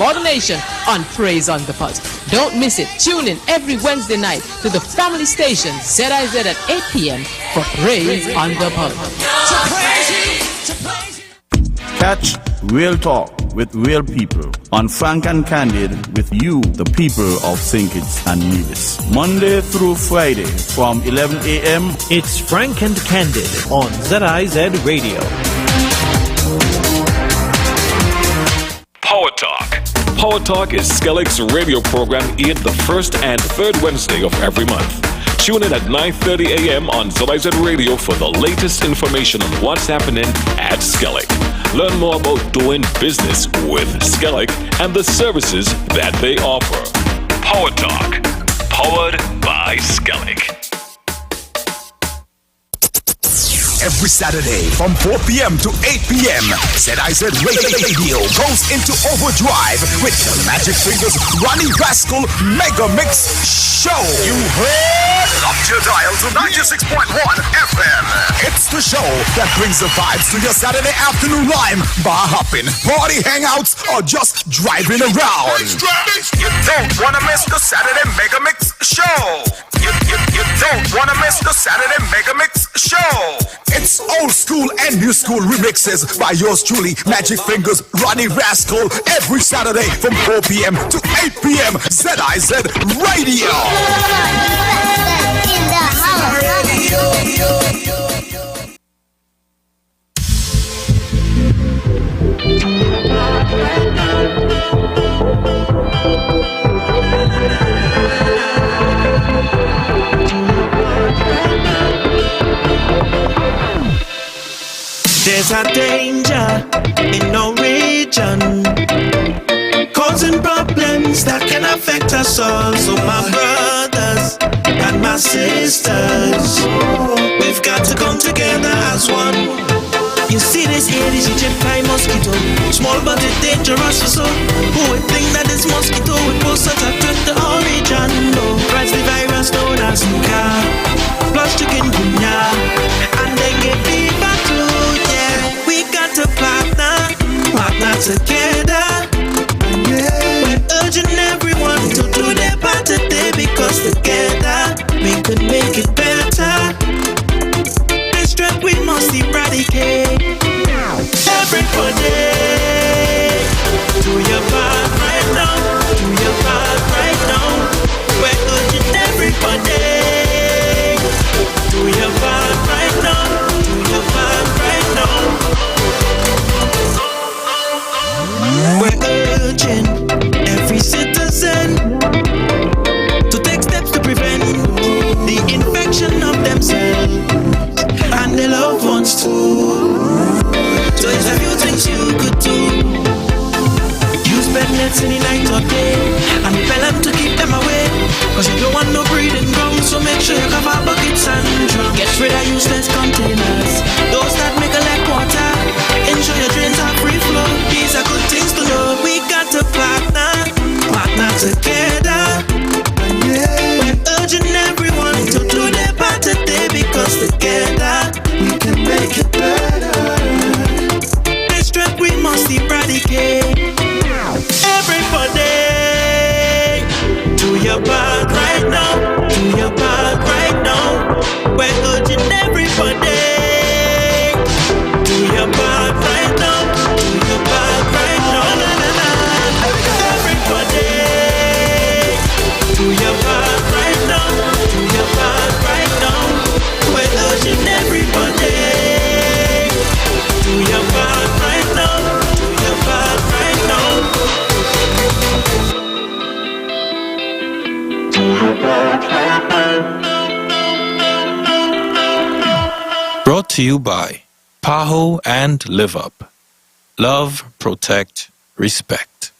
for the nation on Praise on the Buzz. Don't miss it. Tune in every Wednesday night to the family station ZIZ at 8 p.m. for Praise on the Buzz. Catch Real Talk with real people on Frank and Candid with you, the people of St. Kitts and Nevis. Monday through Friday from 11 a.m. It's Frank and Candid on ZIZ Radio. Power Talk. Power Talk is Skellig's radio program aired the first and third Wednesday of every month. Tune in at 9:30 a.m. on ZIZ Radio for the latest information on what's happening at Skellig. Learn more about doing business with Skellig and the services that they offer. Power Talk, powered by Skellig. Every Saturday from 4 p.m. to 8 p.m. ZIZ Radio goes into overdrive with the Magic Fingers Ronnie Rascal Mega Mix Show. You heard? Up your dial to 96.1 FM. It's the show that brings the vibes to your Saturday afternoon lime, bar hopping, party hangouts, or just driving around. You don't want to miss the Saturday Mega Mix Show. You don't want to miss the Saturday Mega Mix Show. It's old school and new school remixes by yours truly, Magic Fingers, Ronnie Rascal, every Saturday from 4 p.m. to 8 p.m. ZIZ Radio. In the There's a danger in our region, causing problems that can affect us all. So my brothers and my sisters, we've got to come together as one. You see this Aedes aegypti mosquito, small but it's dangerous for some. Who would think that this mosquito would pose such a threat to our region? No, it's the virus known as Zika, plus chikungunya, and dengue fever too. Yeah, we got to partner together. We're urging everyone to do their part today, because together we could make it better. This threat we must eradicate. Everybody, do your part right now. Do your part right now. We're urging everybody. Do your part right now. Do your part right now. We're urging every citizen to take steps to prevent the infection of themselves and their loved ones too. So there's a few things you could do. Use bed nets in the night or day and repel them to keep them away, cause you don't want no breathing ground. So make sure you cover buckets and drums. Get rid of useless containers, those that make a lack water. Ensure your drains are free flow. These are good things to know. We got to partner together. We're urging everyone to do their part today, because together we can make it better. This threat we must eradicate. Everybody, do your part right now. Do your part right now. We're urging everybody. Do your part right now. Do your part right now. Everybody, do your part right now. Do your part right now. We're urging everybody. Do your part right now. Do your part right now. Do your part right now. Brought to you by PAHO and Live Up. Love, protect, respect.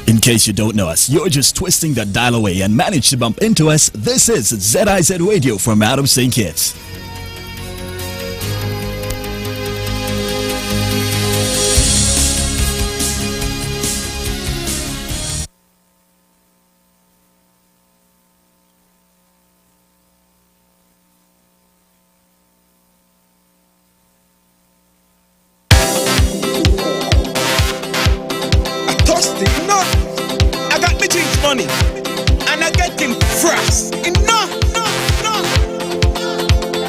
In case you don't know us, you're just twisting that dial away and managed to bump into us. This is ZIZ Radio from out of St. Kitts. party. No, I got me jeans money and I get him fast. No.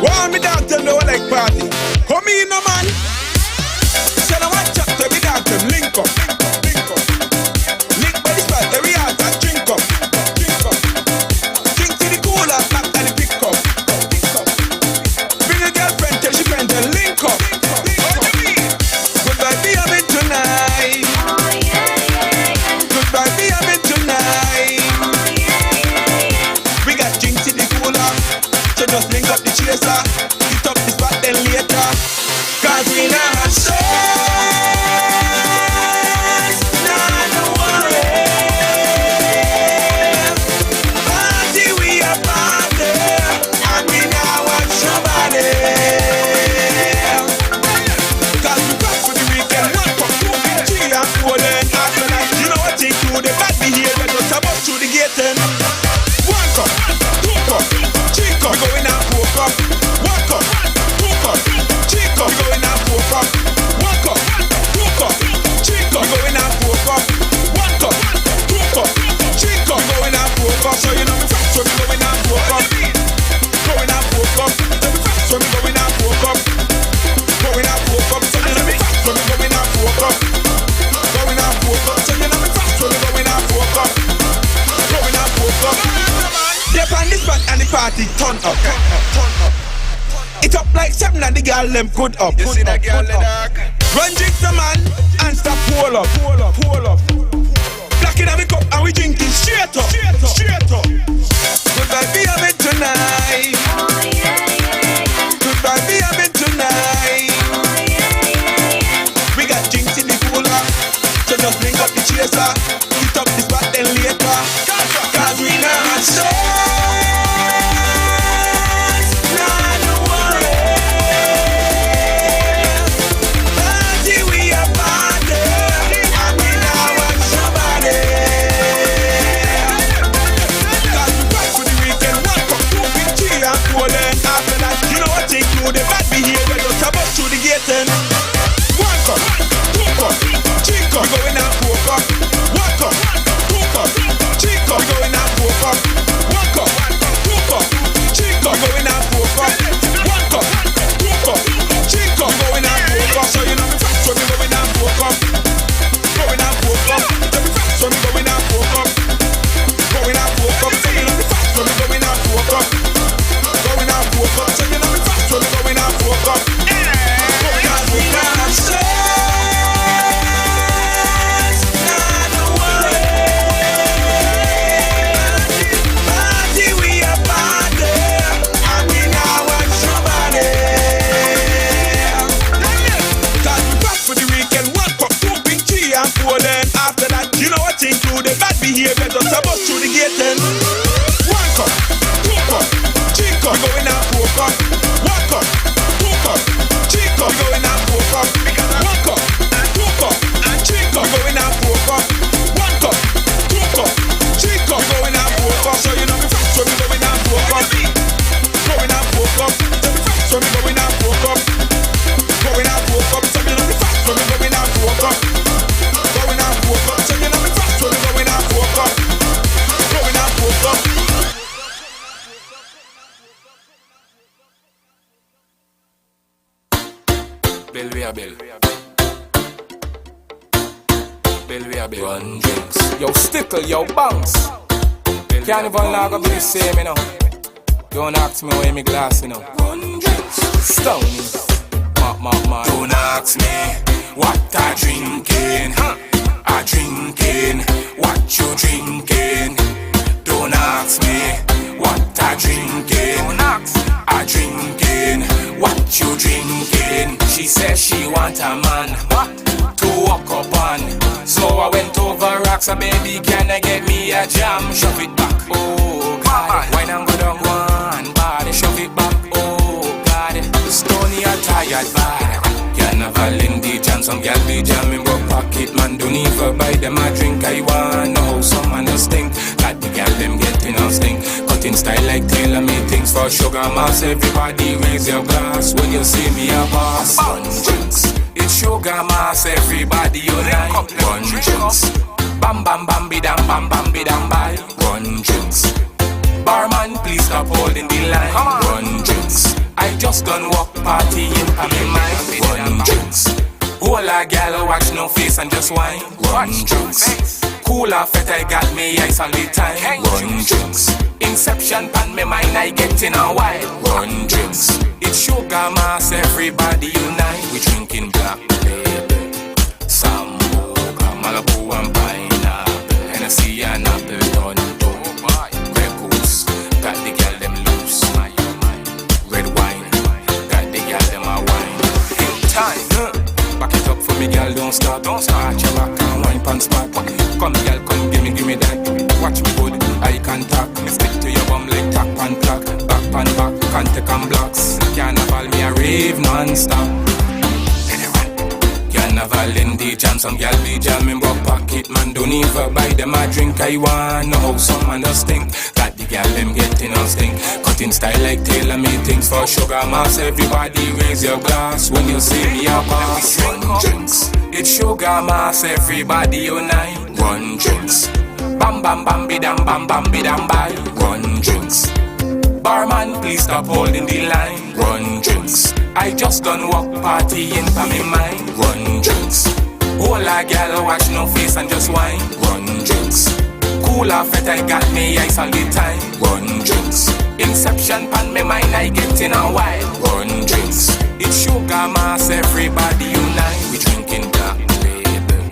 Why me dog them know I like party? Come in, no man. So now watch out to me dog them link up. Link by the spot, every heart and drink up. Drink to the cooler, back to the pick up. Bring a girlfriend, tell she friend, then link up. Goodbye, be having tonight. Goodbye, be having tonight. We got drinks in the cooler, so just link up the chaser. Hit up the spot, then later. Cause we not have stress, not worry. Party, we are party, and we now watch somebody. Cause we back for the weekend, 1 cup, 2 big 3 and 4 then. After that, you know what they do, the bad behavior just about through the gate then. 1 cup, 2 cup, 3 cup, we going out 4 cup. 1 cup, 2 cup, 3 cup, we going out 4 cup. 1 cup, 2 cup, 3 cup, we going out 4 cup. 1 cup, 2 cup, 3 cup, we going out 4 cup. So you know we fast when we going out 4 cup. Going out 4 cup. So we fast when we going out 4 cup. Going out 4 cup. So you know we fast when we going out 4 cup. Going out 4 cup. So you know we fast when we going out 4 cup. Going out 4 cup. Yep, on this spot and the party turn up. It up like 7 and the girl them good up. You see that girl dog? Run drink the man and stop pull up. Black in a cup and we drinking straight up. Goodbye, be having tonight. Goodbye, be having tonight. We got drinks in the cooler, so just bring up the chaser. Hit up the spot then later. Cause we not stress. The bad behavior just about through the gate then. 1 cup, 2 cup, 3 cup, we going out 4 cup. 1 cup, 2 cup, 3 cup, we going out 4 cup. 1 cup, 2 cup, 3 cup, we going out 4 cup. 1 cup, 2 cup, 3 cup, we going out 4 cup. So you know we fast when we going out 4 cup. Going out 4 cup. So we fast when we going out 4 cup. Going out 4 cup. So you know we fast when we going out 4 cup. Going out 4 cup. So you know we fast when we going out 4 cup. Because we not stress, not worry. Party, we are party, and we now want somebody. Cause we back for the weekend, 1 cup, 2 big 3 and 4 then. After that, you know what thing do, the bad behavior just about through the gate then. 1 cup, 2 cup, 3 cup, we going out 4 cup. 1 cup, 2 cup, 3 cup, we going out 4 cup. 1 cup, 2 cup, 3 cup, we going out 4 cup. 1 cup, 2 cup, 3 cup, we going out 4 cup. So you know we fast when we going out 4 cup. Going out 4 cup. So we fast when we going out 4 cup. Going out 4 cup. So you know we fast when we going out 4 cup. Going out 4 cup. So you know we fast when we going out 4 cup. Going out 4 cup. Bill, we are Bill. Bill, we are Bill. Run drinks. Yo, stickle, yo, bounce. Carnival now gonna be the same, you know. Don't ask me where me glass, you know. Run drinks. Stony. Ma. Don't ask me what I drinking. I drinking. What you drinking? Don't ask me what I drinking. I drinking. What you drinking? She says she want a man to walk up on. So I went over rocks, a baby, can I get me a jam? Shove it back, oh God. Why not go down one body? Shove it back, oh God. Stony a tired bad. Carnival the jam, some gal be jamming broke pocket. Man don't even buy them a drink. I want know some man just stink. Got the gal them getting on stink. Cutting style like tailor made things for sugar mass. Everybody raise your glass when you see me a boss. Run drinks, it's sugar mass. Everybody unite. Run drinks, Bam bam bam bidam bam bam bidam bye. Run drinks. Barman, please stop holding the line. Run drinks. I just done walk party in my mind. Run drinks. Whole a gal watch no face and just wine. Run drinks. Cooler fet I got me ice all the time. Run drinks. Inception pan me mind I get in a while. Run drinks. It's sugar mass, everybody unite. We drinking black baby, Sambuca, Malibu and pineapple, Hennessy and apple Tonto, Grey Goose, got the girl them loose. Red wine, got the girl them a wine. In time, back it up for me girl, don't stop. Arch your back and wine pan spot. Come girl, come give me that. Watch me good, eye contact. Me stick to your bum like tack and plaque. Back pan back, can't take and blocks. Carnival me a rave non-stop. Carnival in the jam, some gal be jamming but pocket man don't even buy them a drink. I wanna how some man does stink. Got the gal them getting on stink. Cutting style like tailor made things for sugar mass. Everybody raise your glass when you see me a pass. Run drinks. It's sugar mass, everybody unite. Run drinks. Bam bam bam bidam bam bam bidam bye. Run drinks. Barman, please stop holding the line. Run drinks. I just done walk party in my mind. Run drinks. Whole a gal watch no face and just wine. Run drinks. Cooler fet I got me ice all the time. Run drinks. Inception pan me mind I get in a while. Run drinks. It's sugar mass, everybody unite. We drinking black label.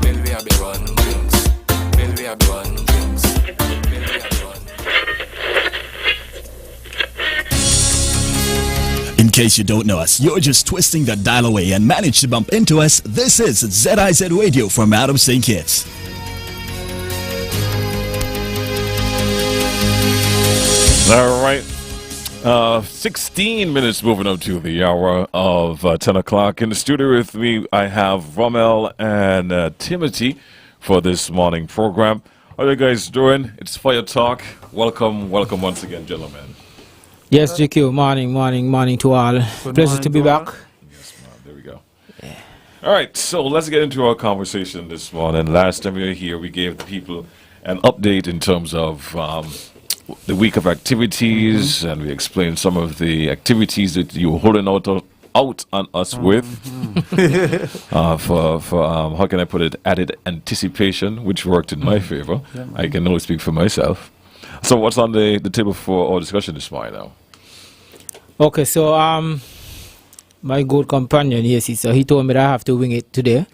Bill we a be run drinks. Bill we a be run drinks. Bill we a be run. In case you don't know us, you're just twisting the dial away and managed to bump into us. This is ZIZ Radio from Adam St. Kitts. All right. 16 minutes moving up to the hour of 10 o'clock. In the studio with me, I have Rommel and Timothy for this morning program. How are you guys doing? It's Fire Talk. Welcome once again, gentlemen. Yes, GQ. Morning to all. Pleasure to be back. Yes, man. There we go. Yeah. All right, so let's get into our conversation this morning. Last time we were here, we gave the people an update in terms of the week of activities, and we explained some of the activities that you were holding out on us with for how can I put it, added anticipation, which worked in my favor. Yeah, I can only speak for myself. So what's on the table for our discussion this morning now? Okay, so my good companion, yes, so he told me that I have to wing it today.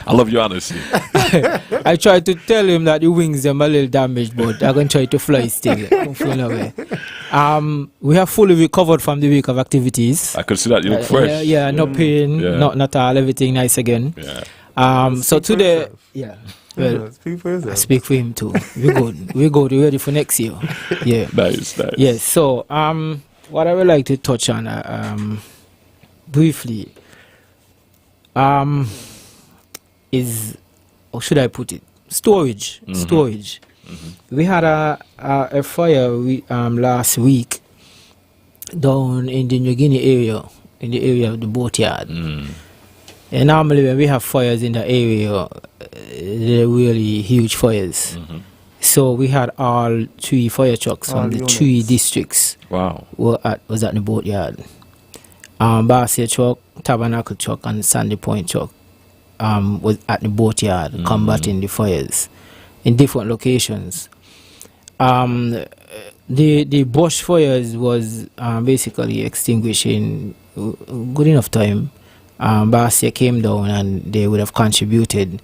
I love your honesty. I tried to tell him that the wings them a little damaged, but I'm going to try to fly still. We have fully recovered from the week of activities. I could see that you look fresh. Yeah, no pain, not all, everything nice again. Yeah. So today, well, speak for yourself. I speak for him too. We're good. We're ready for next year. Yeah. Nice. Yes. So, what I would like to touch on, briefly, is, or should I put it, storage. Mm-hmm. Storage. Mm-hmm. We had a fire last week down in the New Guinea area, in the area of the boatyard. Mm. And normally when we have fires in the area, they're really huge fires. Mm-hmm. So we had all 3 fire trucks from the 3 districts. Wow. Was at the boatyard. Barcia truck, Tabernacle truck, and Sandy Point truck was at the boatyard combating the fires in different locations. The bush fires was basically extinguished in good enough time. Barcia came down and they would have contributed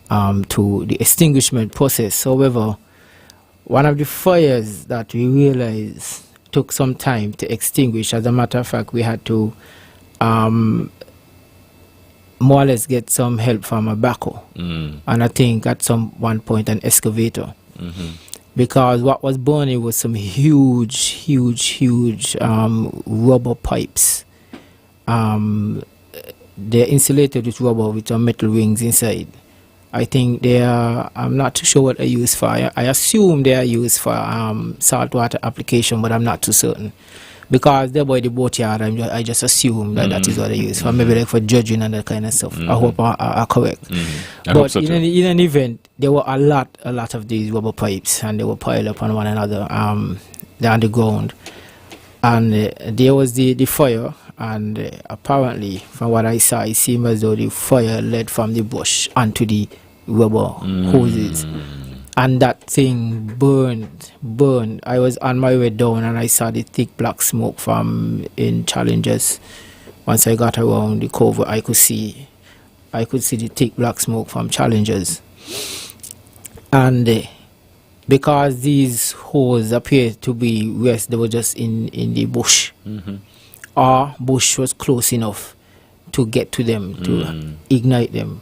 to the extinguishment process. However, one of the fires that we realized took some time to extinguish. As a matter of fact, we had to more or less get some help from a backhoe, and I think at one point an excavator, because what was burning was some huge rubber pipes. They're insulated with rubber with some metal rings inside. I think they are, I'm not too sure what they're used for. I assume they are used for saltwater application, but I'm not too certain. because they're by the boatyard. I just assume that that is what they use for maybe like for judging and that kind of stuff. I hope are correct. But in an event, there were a lot of these rubber pipes, and they were piled up on one another down the ground. And there was the fire, and apparently, from what I saw, it seemed as though the fire led from the bush onto the rubber hoses. And that thing burned. I was on my way down, and I saw the thick black smoke from in Challenges. Once I got around the cove, I could see the thick black smoke from Challenges. And because these holes appeared to be rest, they were just in the bush. Our bush was close enough to get to them, to ignite them.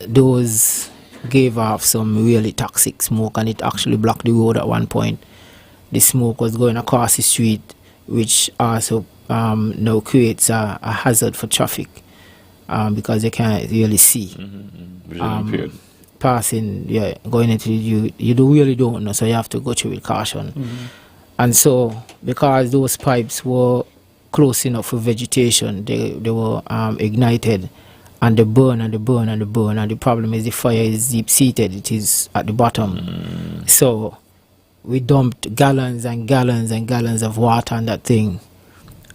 Those gave off some really toxic smoke, and it actually blocked the road at one point. The smoke was going across the street, which also now creates a hazard for traffic because they can't really see. Passing, going into you really don't know, so you have to go through with caution. And so, because those pipes were close enough for vegetation, they were ignited, and they burn and they burn and they burn. And the problem is the fire is deep-seated; it is at the bottom. So, we dumped gallons and gallons and gallons of water on that thing,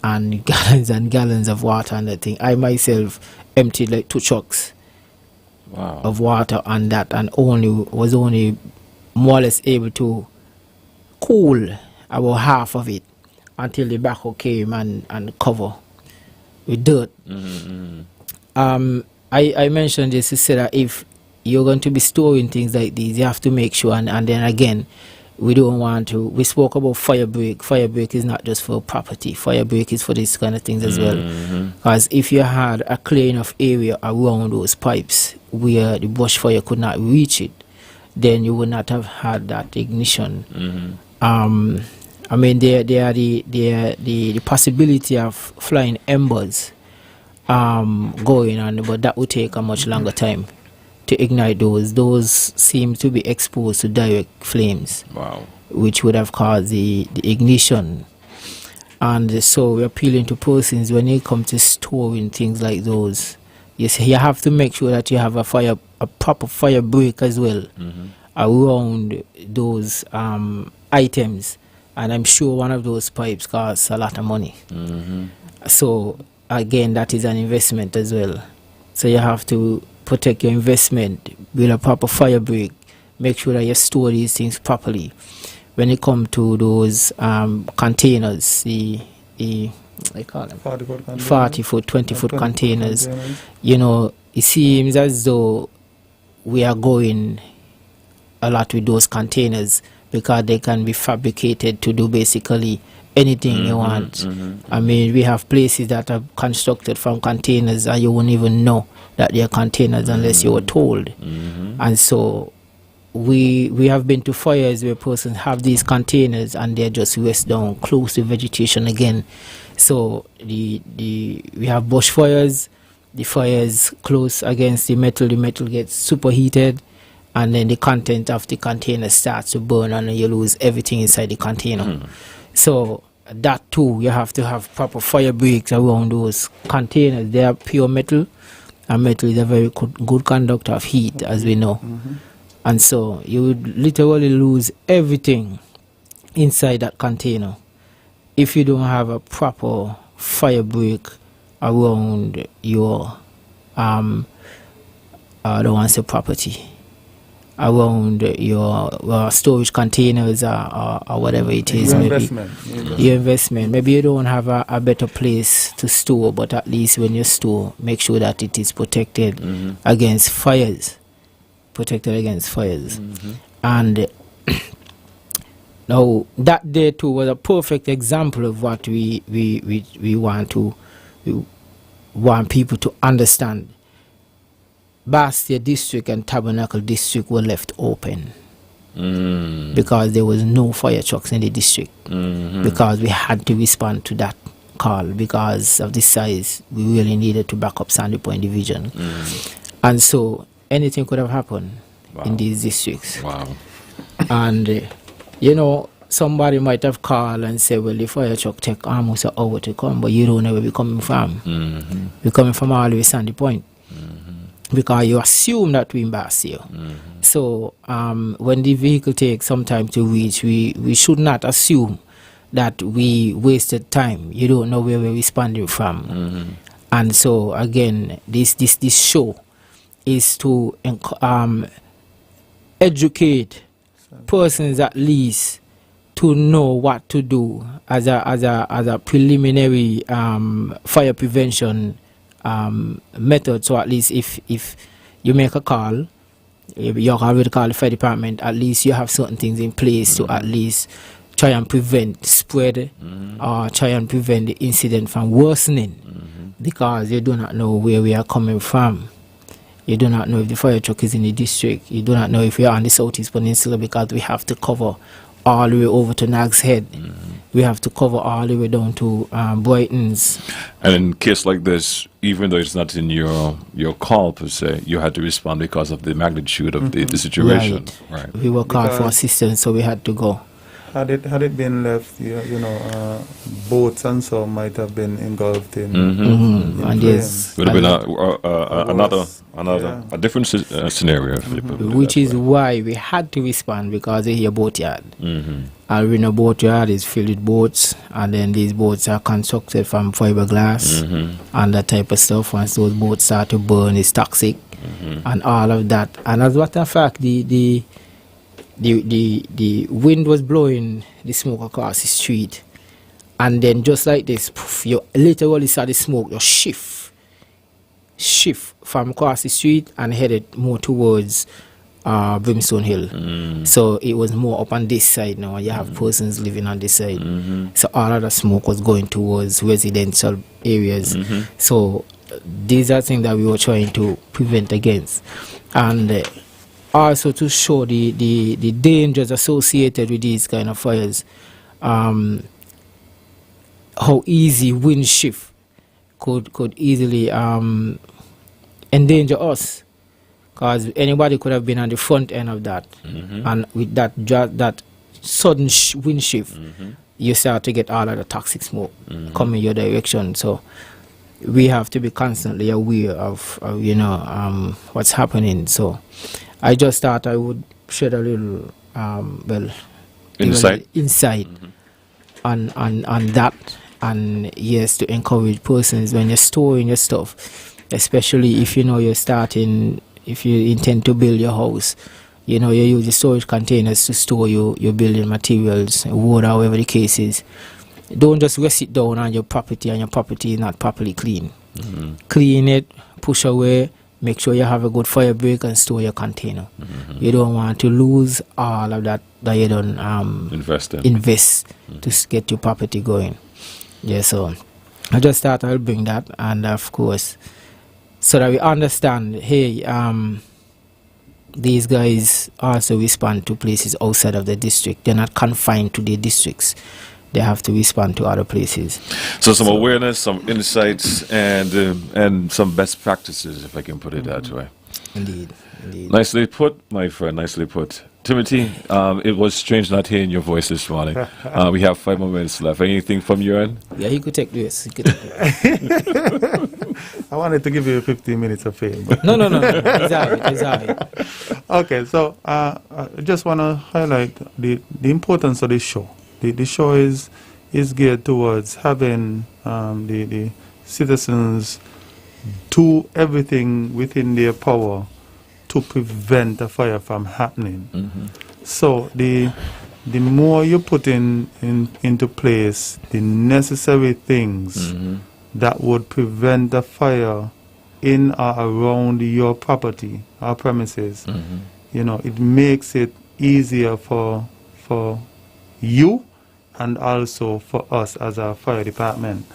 and gallons of water on that thing. I myself emptied like 2 trucks of water on that, and was only more or less able to cool about half of it until the backhoe came and cover with dirt. I mentioned this to say that if you're going to be storing things like these, you have to make sure, and then again, we don't want to. We spoke about fire break. Fire break is not just for property. Fire break is for these kind of things as well. Because if you had a clear enough area around those pipes where the bush fire could not reach it, then you would not have had that ignition. I mean, the possibility of flying embers going on, but that would take a much longer time to ignite those. Those seem to be exposed to direct flames, which would have caused the ignition. And so we're appealing to persons when they come to storing things like those. Yes, you have to make sure that you have a proper fire break as well around those items. And I'm sure one of those pipes costs a lot of money. So again, that is an investment as well. So you have to protect your investment, build a proper fire break, make sure that you store these things properly. When it comes to those containers, the I call them 40-foot, 20-foot containers, you know, it seems as though we are going a lot with those containers because they can be fabricated to do basically anything you want. I mean, we have places that are constructed from containers and you won't even know that they are containers unless you were told. And so we have been to fires where persons have these containers and they're just rest down close to vegetation again. So we have bush fires, the fires close against the metal gets superheated, and then the content of the container starts to burn and you lose everything inside the container. So that too, you have to have proper fire breaks around those containers. They are pure metal, and metal is a very good conductor of heat, as we know. And so you would literally lose everything inside that container if you don't have a proper fire break around your I don't want to say property, around your storage containers or whatever it is. Your investment. Maybe you don't have a better place to store, but at least when you store, make sure that it is protected against fires. And now that day too was a perfect example of what we want people to understand. Bastia District and Tabernacle District were left open because there was no fire trucks in the district, because we had to respond to that call because of the size. We really needed to back up Sandy Point Division. And so anything could have happened in these districts. And you know, somebody might have called and said, well, the fire truck take almost an hour to come, but you don't know where we're coming from. We're coming from all the way Sandy Point. Because you assume that we embarrass you. So when the vehicle takes some time to reach, we should not assume that we wasted time. You don't know where we're responding from. And so again, this show is to educate persons at least to know what to do as a preliminary fire prevention method. So at least if you make a call, you already call the fire department, at least you have certain things in place to at least try and prevent spread or try and prevent the incident from worsening, because you do not know where we are coming from. You do not know if the fire truck is in the district. You do not know if we are on the Southeast Peninsula, because we have to cover all the way over to Nags Head. We have to cover all the way down to Brighton's. And in a case like this, even though it's not in your call per se, you had to respond because of the magnitude of the situation. Right. We were called for assistance, so we had to go. Had it been left, boats and so might have been engulfed in. And yes, would have been a different scenario. Which is why we had to respond, because we hear boatyard. And we know boatyard is filled with boats, and then these boats are constructed from fiberglass and that type of stuff. Once those boats start to burn, it's toxic and all of that. And as a matter of fact, the wind was blowing the smoke across the street, and then just like this, poof, you literally saw the smoke just shift from across the street and headed more towards Brimstone Hill. So it was more up on this side now. You have persons living on this side. So all of the smoke was going towards residential areas. So these are things that we were trying to prevent against. And also to show the dangers associated with these kind of fires, how easy wind shift could easily endanger us, because anybody could have been on the front end of that, and with that sudden wind shift, you start to get all of the toxic smoke coming your direction. So we have to be constantly aware of what's happening. So I just thought I would shed a little insight on that, and yes, to encourage persons when you're storing your stuff, especially if if you intend to build your house, you use the storage containers to store your building materials, wood, however the case is. Don't just rest it down on your property and your property is not properly clean. Clean it, push away. Make sure you have a good fire break and store your container. You don't want to lose all of that you don't invest to get your property going. Yeah, so I just thought I'll bring that, and of course, so that we understand, hey, these guys also respond to places outside of the district. They're not confined to their districts. They have to respond to other places. So some awareness, some insights, and some best practices, if I can put it that way. Indeed. Nicely put, my friend, nicely put. Timothy, it was strange not hearing your voice this morning. We have 5 more minutes left. Anything from your end? Yeah, he could take this. I wanted to give you 15 minutes of fame. No. It's all right. Okay, so I just want to highlight the importance of this show. The show is geared towards having the citizens do everything within their power to prevent a fire from happening. So the more you put into place the necessary things that would prevent a fire in or around your property or premises, it makes it easier for you and also for us as a fire department.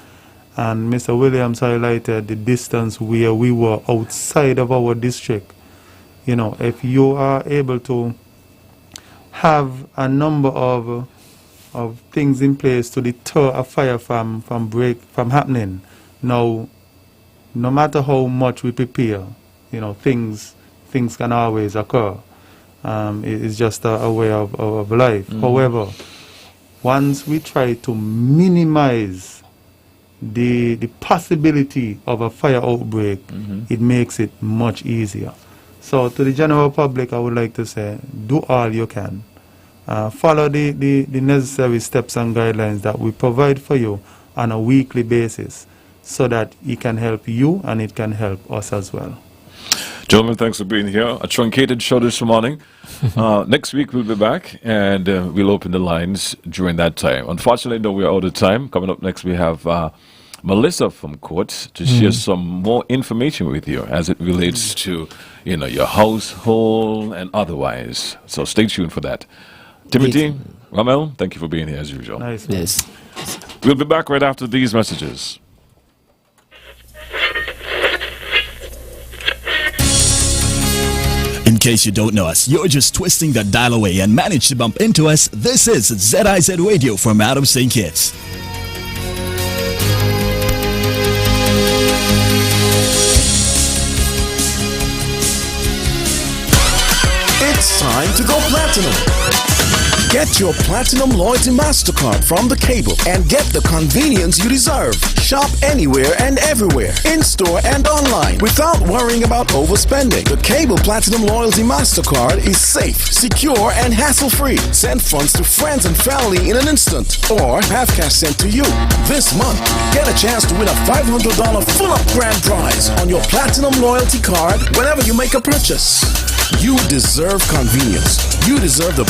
And Mr. Williams highlighted the distance where we were outside of our district. If you are able to have a number of things in place to deter a fire from happening, now, no matter how much we prepare, things can always occur. It's just a way of life. However, once we try to minimize the possibility of a fire outbreak, it makes it much easier. So to the general public, I would like to say, do all you can. Follow the necessary steps and guidelines that we provide for you on a weekly basis so that it can help you and it can help us as well. Gentlemen, thanks for being here. A truncated show this morning. Next week we'll be back and we'll open the lines during that time. Unfortunately, though, we're out of time. Coming up next, we have Melissa from court to share some more information with you as it relates to, your household and otherwise. So stay tuned for that. Timothy, Ramel, thank you for being here as usual. Nice. Yes. We'll be back right after these messages. In case you don't know us, you're just twisting the dial away and managed to bump into us. This is ZIZ Radio from Adam St. Kitts. It's time to go platinum. Get your Platinum Loyalty MasterCard from the Cable and get the convenience you deserve. Shop anywhere and everywhere, in-store and online, without worrying about overspending. The Cable Platinum Loyalty MasterCard is safe, secure, and hassle-free. Send funds to friends and family in an instant, or have cash sent to you. This month, get a chance to win a $500 full-up grand prize on your Platinum Loyalty card whenever you make a purchase. You deserve convenience. You deserve the